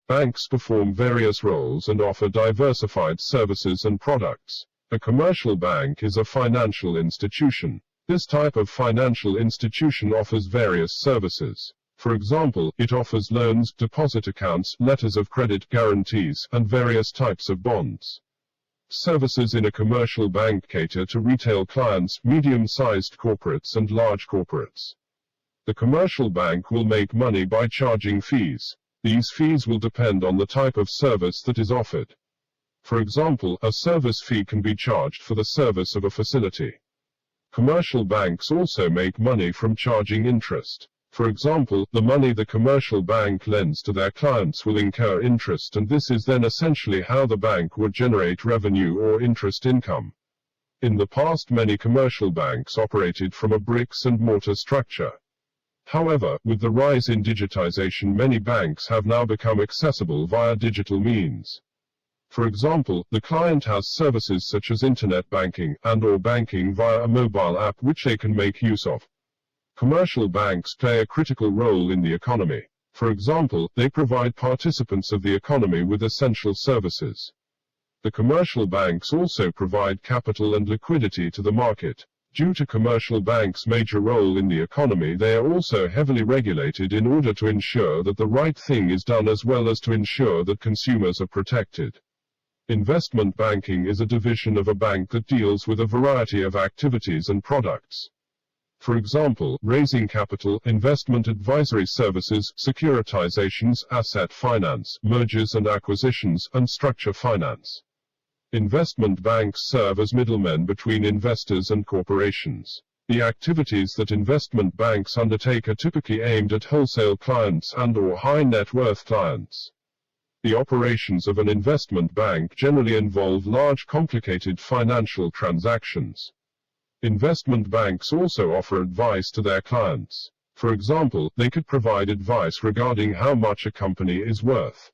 Banks perform various roles and offer diversified services and products. A commercial bank is a financial institution. This type of financial institution offers various services. For example, it offers loans, deposit accounts, letters of credit, guarantees, and various types of bonds. Services in a commercial bank cater to retail clients, medium-sized corporates and large corporates. The commercial bank will make money by charging fees. These fees will depend on the type of service that is offered. For example, a service fee can be charged for the service of a facility. Commercial banks also make money from charging interest. For example, the money the commercial bank lends to their clients will incur interest, and this is then essentially how the bank would generate revenue or interest income. In the past, many commercial banks operated from a bricks-and-mortar structure. However, with the rise in digitization, many banks have now become accessible via digital means. For example, the client has services such as internet banking and/or banking via a mobile app which they can make use of. Commercial banks play a critical role in the economy. For example, they provide participants of the economy with essential services. The commercial banks also provide capital and liquidity to the market. Due to commercial banks' major role in the economy, they are also heavily regulated in order to ensure that the right thing is done as well as to ensure that consumers are protected. Investment banking is a division of a bank that deals with a variety of activities and products. For example, raising capital, investment advisory services, securitizations, asset finance, mergers and acquisitions, and structure finance. Investment banks serve as middlemen between investors and corporations. The activities that investment banks undertake are typically aimed at wholesale clients and/or high net worth clients. The operations of an investment bank generally involve large, complicated financial transactions. Investment banks also offer advice to their clients. For example, they could provide advice regarding how much a company is worth.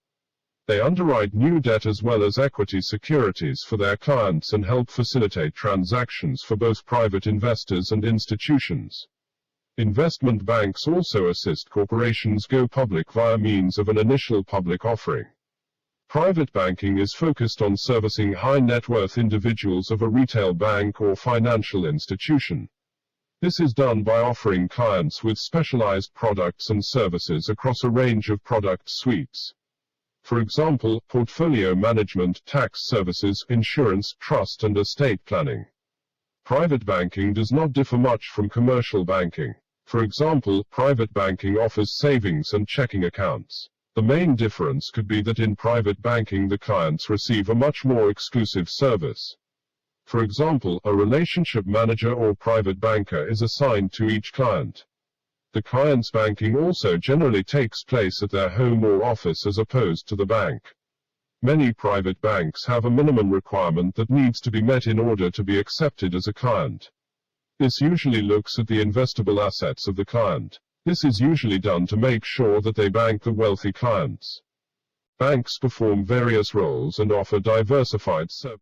They underwrite new debt as well as equity securities for their clients and help facilitate transactions for both private investors and institutions. Investment banks also assist corporations go public via means of an initial public offering. Private banking is focused on servicing high net worth individuals of a retail bank or financial institution. This is done by offering clients with specialized products and services across a range of product suites. For example, portfolio management, tax services, insurance, trust and estate planning. Private banking does not differ much from commercial banking. For example, private banking offers savings and checking accounts. The main difference could be that in private banking the clients receive a much more exclusive service. For example, a relationship manager or private banker is assigned to each client. The client's banking also generally takes place at their home or office as opposed to the bank. Many private banks have a minimum requirement that needs to be met in order to be accepted as a client. This usually looks at the investable assets of the client. This is usually done to make sure that they bank the wealthy clients. Banks perform various roles and offer diversified services.